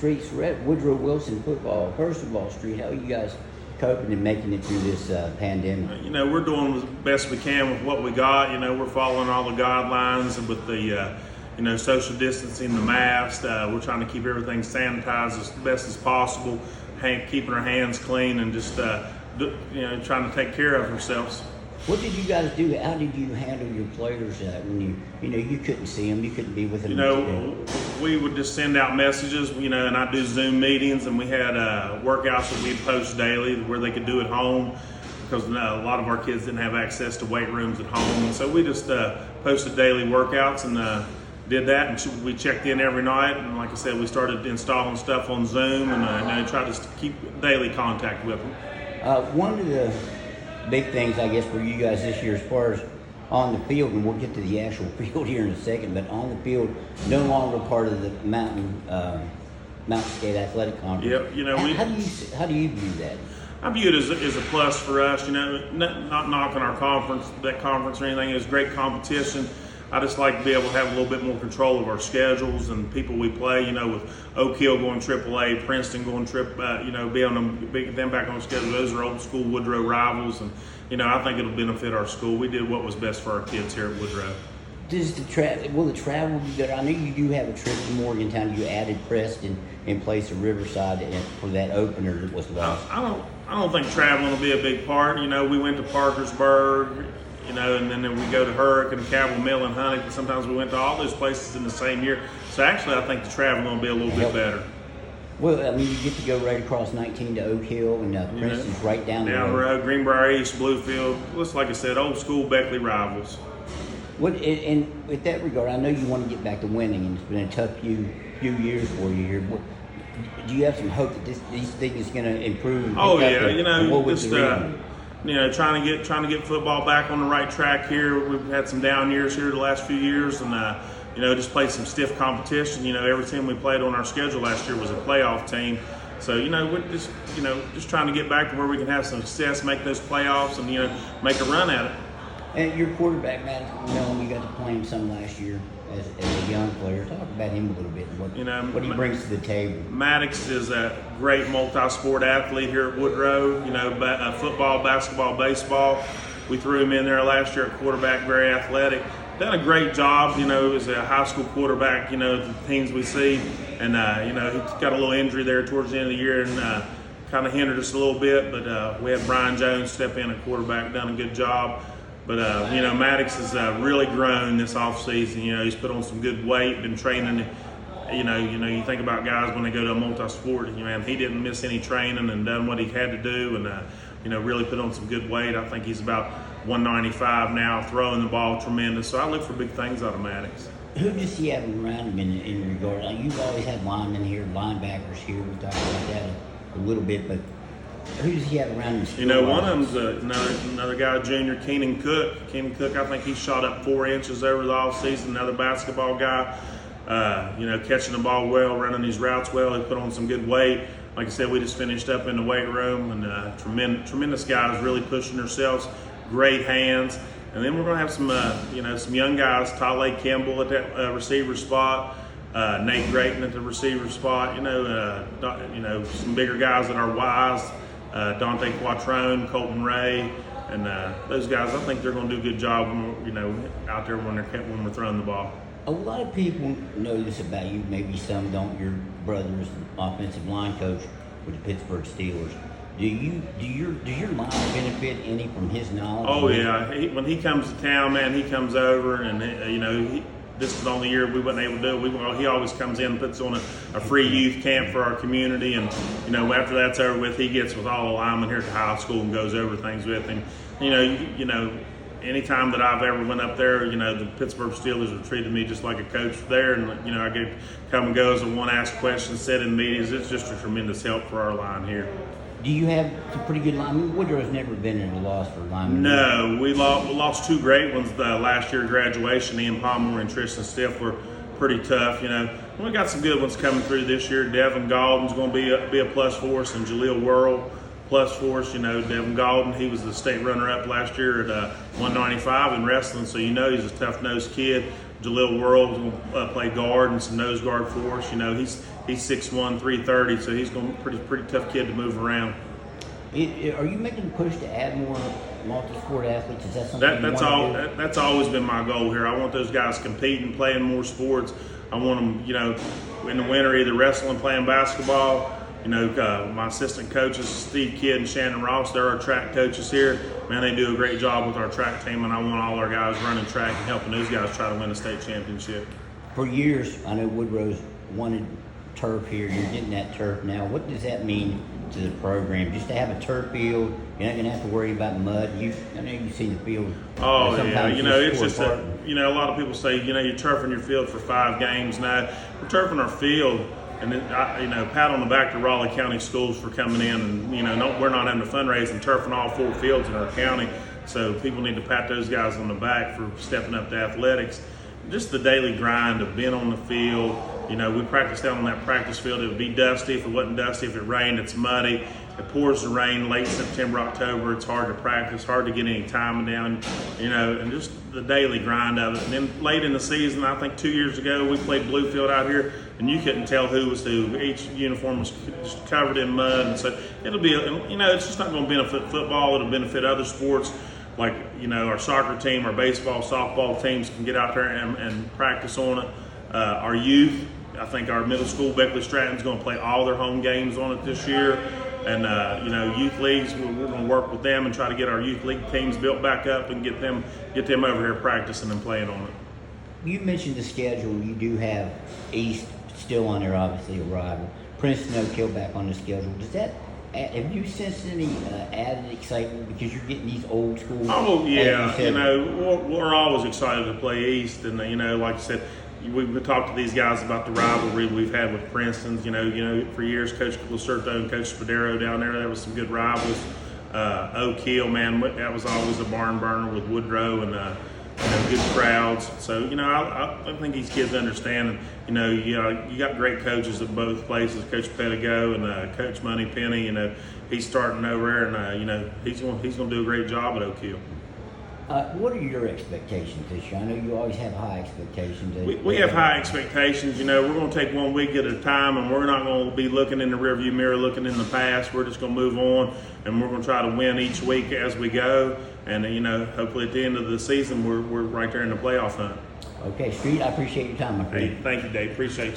Street Sarrett, Woodrow Wilson football. First of all, Street, how are you guys coping and making it through this pandemic? We're doing the best we can with what we got. We're following all the guidelines and with the, social distancing, the mask. We're trying to keep everything sanitized as best as possible, keeping our hands clean and just, trying to take care of ourselves. What did you guys do? How did you handle your players when you couldn't see them, you couldn't be with them? We would just send out messages, and I do Zoom meetings, and we had workouts that we'd post daily where they could do at home because a lot of our kids didn't have access to weight rooms at home. And so we just posted daily workouts and did that, and we checked in every night. And like I said, we started installing stuff on Zoom and tried to keep daily contact with them. One of the big things, I guess, for you guys this year as far as on the field, and we'll get to the actual field here in a second, but on the field, no longer part of the Mountain State Athletic Conference. Yep, how do you view that? I view it as a plus for us, not knocking our conference or anything. It was great competition. I just like to be able to have a little bit more control of our schedules and people we play, with Oak Hill going AAA, Princeton going be them back on the schedule. Those are old school Woodrow rivals, and, I think it'll benefit our school. We did what was best for our kids here at Woodrow. Will the travel be good? I know you do have a trip to Morgantown. You added Preston in place of Riverside for that opener that was lost. I don't think traveling will be a big part. We went to Parkersburg, and then we go to Hurricane and Cabell Mill and Huntington. Sometimes we went to all those places in the same year. So actually, I think the traveling will be a little bit better. Well, you get to go right across 19 to Oak Hill, and Princeton's right down the road. Greenbrier East, Bluefield. Just like I said, old school Beckley rivals. And with that regard, I know you want to get back to winning, and it's been a tough few years for you here. Do you have some hope that these things are going to improve? Trying to get football back on the right track here. We've had some down years here the last few years, and just played some stiff competition. Every team we played on our schedule last year was a playoff team. So we're just trying to get back to where we can have some success, make those playoffs, and make a run at it. And your quarterback, Matt, you got to play him some last year as a young player. Talk about him a little bit. What he brings to the table. Maddox is a great multi-sport athlete here at Woodrow. Football, basketball, baseball. We threw him in there last year at quarterback, very athletic. Done a great job, as a high school quarterback, the teams we see. And, he got a little injury there towards the end of the year and kind of hindered us a little bit. But we had Brian Jones step in at quarterback, done a good job. But, Maddox has really grown this offseason. He's put on some good weight, been training. You think about guys when they go to a multi-sport, he didn't miss any training and done what he had to do and, really put on some good weight. I think he's about 195 now, throwing the ball tremendous. So I look for big things out of Maddox. Who does he have around him in regard? You've always had linemen here, linebackers here. We talked about that a little bit, but who does he have around him? One of them's another guy, junior, Keenan Cook. Keenan Cook, I think he shot up 4 inches over the offseason. Another basketball guy, catching the ball well, running his routes well. He put on some good weight. Like I said, we just finished up in the weight room, and tremendous guys really pushing themselves. Great hands. And then we're going to have some young guys, Tale Kimball at that receiver spot, Nate Grayton at the receiver spot. Some bigger guys that are wise. Dante Quattrone, Colton Ray, and those guys. I think they're going to do a good job, out there when we're throwing the ball. A lot of people know this about you. Maybe some don't. Your brother's offensive line coach with the Pittsburgh Steelers. Do your line benefit any from his knowledge? Oh yeah. When he comes to town, man, he comes over and this is the only year we wasn't able to do it. He always comes in and puts on a free youth camp for our community. And, after that's over with, he gets with all the linemen here at the high school and goes over things with him. Anytime that I've ever went up there, the Pittsburgh Steelers have treated me just like a coach there. And, I get come and goes and one ask questions, sit in meetings. It's just a tremendous help for our line here. Do you have some pretty good linemen? Woodrow's never been in a loss for linemen. No, we lost two great ones last year at graduation. Ian Palmer and Tristan Stiff were pretty tough. We got some good ones coming through this year. Devin Gaulden's going to be a plus for us, and Jaleel Worrell plus for us. Devin Gaulden, he was the state runner-up last year at 195 in wrestling, so he's a tough-nosed kid. Jaleel World will play guard and some nose guard for us. You know, he's 6'1", 330, so he's going to be pretty tough kid to move around. Are you making a push to add more multi-sport athletes? Is that something That's always been my goal here. I want those guys competing, playing more sports. I want them, you know, in the winter either wrestling, playing basketball. You know, my assistant coaches, Steve Kidd and Shannon Ross, they're our track coaches here. Man, they do a great job with our track team, and I want all our guys running track and helping those guys try to win a state championship. For years, I know Woodrow's wanted turf here. You're getting that turf now. What does that mean to the program? Just to have a turf field, you're not going to have to worry about mud. I know you've seen the field. Oh yeah, you know, it's just you know, a lot of people say, you know, you're turfing your field for 5 games. Now we're turfing our field. And then, you know, pat on the back to Raleigh County Schools for coming in, and you know, we're not having to fundraise and turfing all 4 fields in our county. So people need to pat those guys on the back for stepping up to athletics. Just the daily grind of being on the field. You know, we practiced out on that practice field. It would be dusty. If it wasn't dusty, if it rained, it's muddy. It pours the rain late September, October. It's hard to practice, hard to get any time down, you know, and just the daily grind of it. And then late in the season, I think 2 years ago, we played Bluefield out here, and you couldn't tell who was who. Each uniform was just covered in mud. And so it'll be, you know, it's just not going to benefit football. It'll benefit other sports. Like, you know, our soccer team, our baseball, softball teams can get out there and practice on it. Our youth, I think our middle school, Beckley Stratton's going to play all their home games on it this year. And, you know, youth leagues, we're going to work with them and try to get our youth league teams built back up and get them over here practicing and playing on it. You mentioned the schedule. You do have East still on there, obviously, a rival. Princeton, Oak Hill back on the schedule. Does that, have you sensed any added excitement because you're getting these old schools? Oh, yeah. You know, we're always excited to play East. And, you know, like I said, we've talked to these guys about the rivalry we've had with Princeton. You know, for years, Coach Lacerto and Coach Spadero down there was some good rivals. Oak Hill, man, that was always a barn burner with Woodrow and you know, good crowds. So, you know, I think these kids understand. And, you got great coaches at both places, Coach Pettigo and Coach Money Penny. You know, he's starting over there, and you know, he's going to do a great job at Oak Hill. What are your expectations this year? I know you always have high expectations. We have high expectations. You know, we're going to take 1 week at a time, and we're not going to be looking in the rearview mirror, looking in the past. We're just going to move on, and we're going to try to win each week as we go. And, you know, hopefully at the end of the season, we're right there in the playoff hunt. Okay, Street, I appreciate your time, my friend. Hey, thank you, Dave. Appreciate you.